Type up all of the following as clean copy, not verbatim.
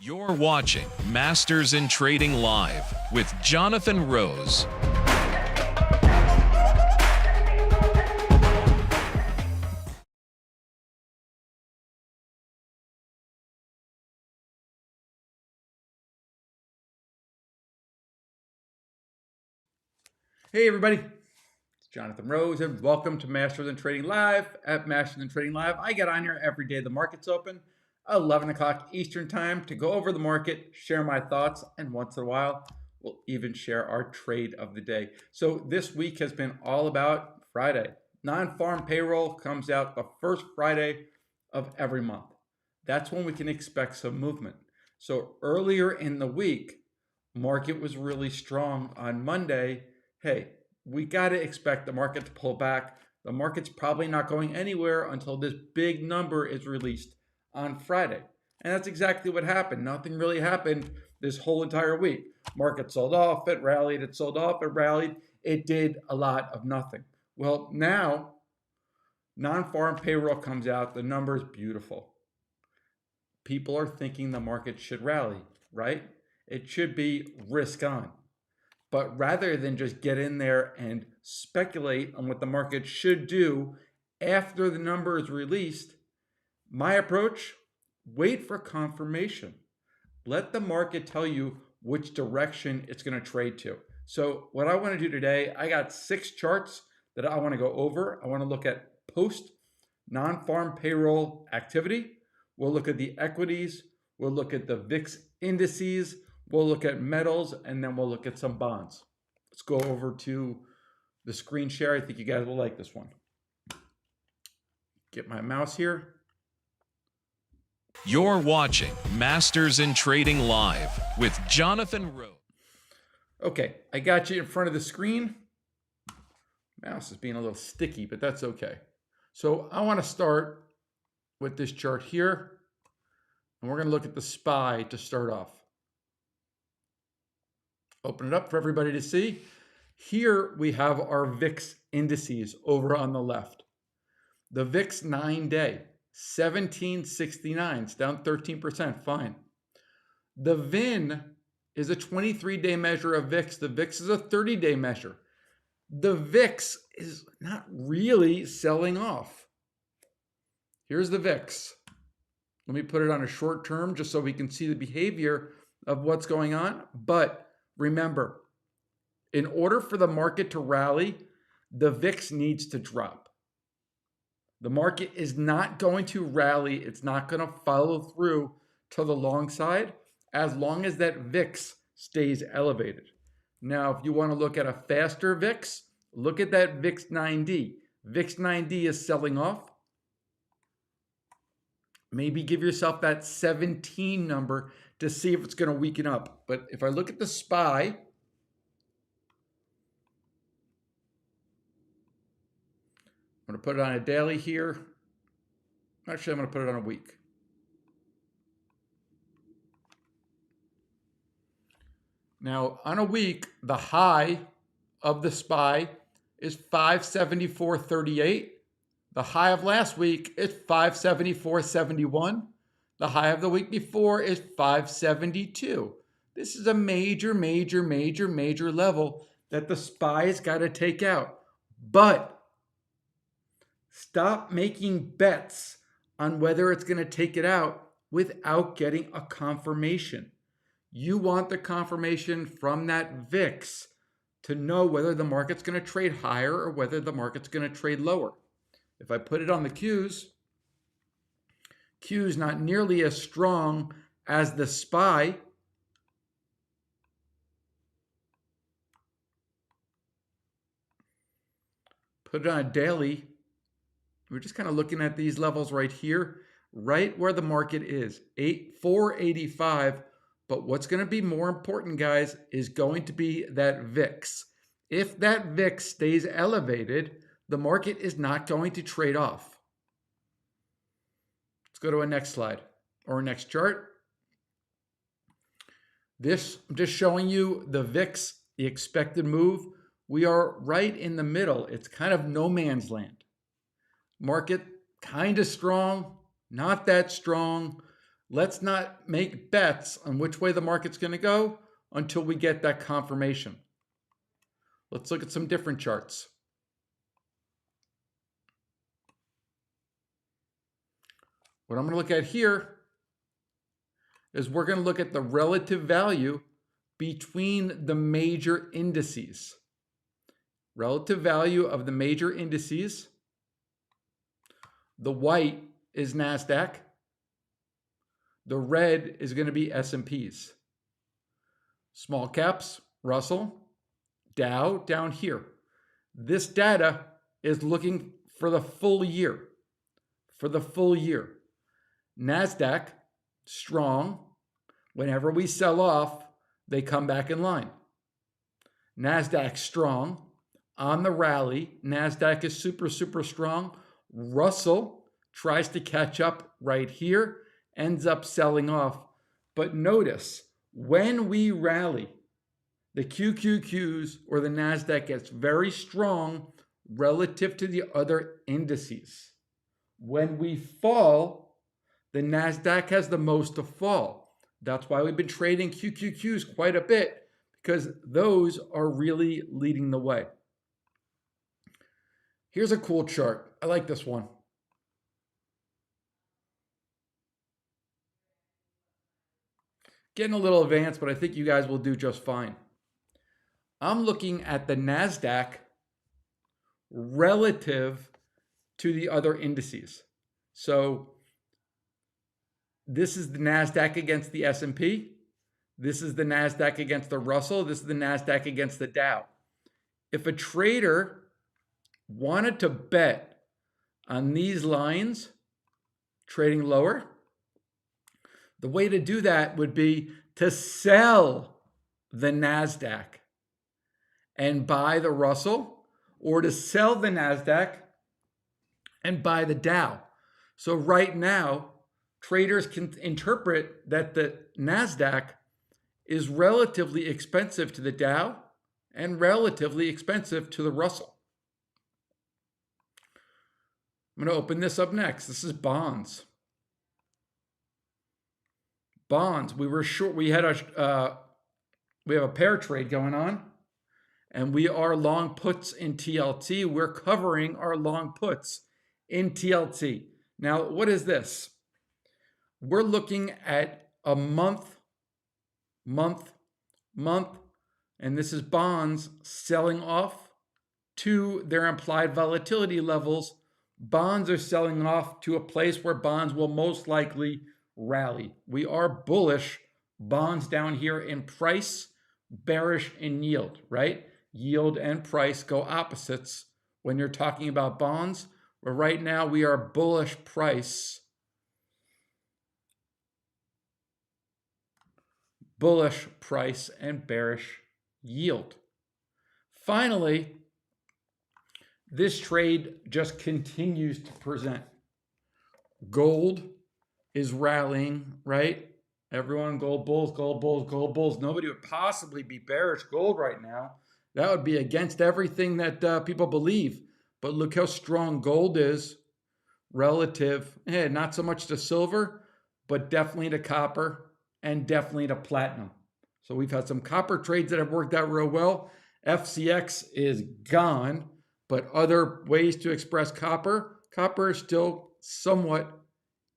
You're watching Masters in Trading Live with Jonathan Rose. Hey everybody, it's Jonathan Rose and welcome to Masters in Trading Live at Masters in Trading Live. I get on here every day the market's open, 11 o'clock Eastern time to go over the market, share my thoughts, and once in a while, we'll even share our trade of the day. So this week has been all about Friday. Non-farm payroll comes out the first Friday of every month. That's when we can expect some movement. So earlier in the week, market was really strong on Monday. Hey, we got to expect the market to pull back. The market's probably not going anywhere until this big number is released on Friday. And that's exactly what happened. Nothing really happened this whole entire week. Market sold off, it rallied, it sold off, it rallied. It did a lot of nothing. Well, now non-farm payroll comes out. The number is beautiful. People are thinking the market should rally, right? It should be risk on. But rather than just get in there and speculate on what the market should do after the number is released, my approach, wait for confirmation. Let the market tell you which direction it's going to trade to. So what I want to do today, I got 6 charts that I want to go over. I want to look at post non-farm payroll activity. We'll look at the equities. We'll look at the VIX indices. We'll look at metals, and then we'll look at some bonds. Let's go over to the screen share. I think you guys will like this one. Get my mouse here. You're watching Masters in Trading Live with Jonathan Rose. Okay, I got you in front of the screen. Mouse is being a little sticky, but that's okay. So I want to start with this chart here, and we're going to look at the SPY to start off. Open it up for everybody to see. Here we have our VIX indices over on the left. The VIX 9-day, 1769, it's down 13%, fine. The VIN is a 23-day measure of VIX. The VIX is a 30-day measure. The VIX is not really selling off. Here's the VIX. Let me put it on a short term just so we can see the behavior of what's going on. But remember, in order for the market to rally, the VIX needs to drop. The market is not going to rally. It's not going to follow through to the long side as long as that VIX stays elevated. Now, if you want to look at a faster VIX, look at that VIX 9D. VIX 9D is selling off. Maybe give yourself that 17 number to see if it's going to weaken up. But if I look at the SPY, I'm going to put it on a daily here. Actually, I'm going to put it on a week. Now, on a week, the high of the SPY is 574.38. The high of last week is 574.71. The high of the week before is 572. This is a major level that the SPY's got to take out. But stop making bets on whether it's going to take it out without getting a confirmation. You want the confirmation from that VIX to know whether the market's going to trade higher or whether the market's going to trade lower. If I put it on the Qs, Q's not nearly as strong as the SPY. Put it on a daily. We're just kind of looking at these levels right here, right where the market is, 485. But what's going to be more important, guys, is going to be that VIX. If that VIX stays elevated, the market is not going to trade off. Let's go to a next slide or next chart. This, I'm just showing you the VIX, the expected move. We are right in the middle. It's kind of no man's land. Market kind of strong, not that strong. Let's not make bets on which way the market's going to go until we get that confirmation. Let's look at some different charts. What I'm going to look at here is we're going to look at the relative value between the major indices. Relative value of the major indices. The white is NASDAQ. The red is going to be S&Ps. Small caps, Russell, Dow down here. This data is looking for the full year. For the full year. NASDAQ, strong. Whenever we sell off, they come back in line. NASDAQ, strong. On the rally, NASDAQ is super, super strong. Russell tries to catch up right here, ends up selling off. But notice, when we rally, the QQQs or the NASDAQ gets very strong relative to the other indices. When we fall, the NASDAQ has the most to fall. That's why we've been trading QQQs quite a bit, because those are really leading the way. Here's a cool chart. I like this one. Getting a little advanced, but I think you guys will do just fine. I'm looking at the NASDAQ relative to the other indices. So this is the NASDAQ against the S&P. This is the NASDAQ against the Russell. This is the NASDAQ against the Dow. If a trader wanted to bet on these lines trading lower, the way to do that would be to sell the NASDAQ and buy the Russell, or to sell the NASDAQ and buy the Dow. So right now, traders can interpret that the NASDAQ is relatively expensive to the Dow and relatively expensive to the Russell. I'm going to open this up next. This is bonds. Bonds. We were short. We have a pair trade going on, and we are long puts in TLT. We're covering our long puts in TLT. Now, what is this? We're looking at a month, and this is bonds selling off to their implied volatility levels. Bonds are selling off to a place where bonds will most likely rally. We are bullish. Bonds down here in price, bearish in yield, right? Yield and price go opposites when you're talking about bonds. But right now we are bullish price. Bullish price and bearish yield. Finally, this trade just continues to present. Gold is rallying, right? Everyone, gold bulls, gold bulls, gold bulls. Nobody would possibly be bearish gold right now. That would be against everything that people believe. But look how strong gold is relative, not so much to silver, but definitely to copper and definitely to platinum. So we've had some copper trades that have worked out real well. FCX is gone, but other ways to express copper is still somewhat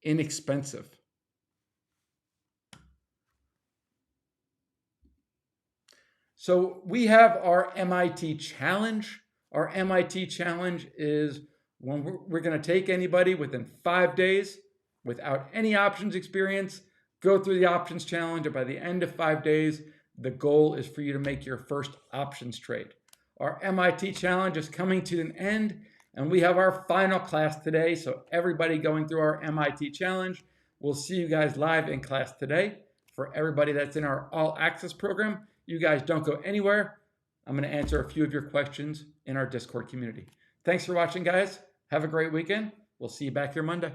inexpensive. So we have our MIT challenge. Our MIT challenge is when we're going to take anybody within 5 days without any options experience, go through the options challenge, and by the end of 5 days, the goal is for you to make your first options trade. Our MIT challenge is coming to an end, and we have our final class today. So everybody going through our MIT challenge, we'll see you guys live in class today. For everybody that's in our All Access program, you guys don't go anywhere. I'm going to answer a few of your questions in our Discord community. Thanks for watching, guys. Have a great weekend. We'll see you back here Monday.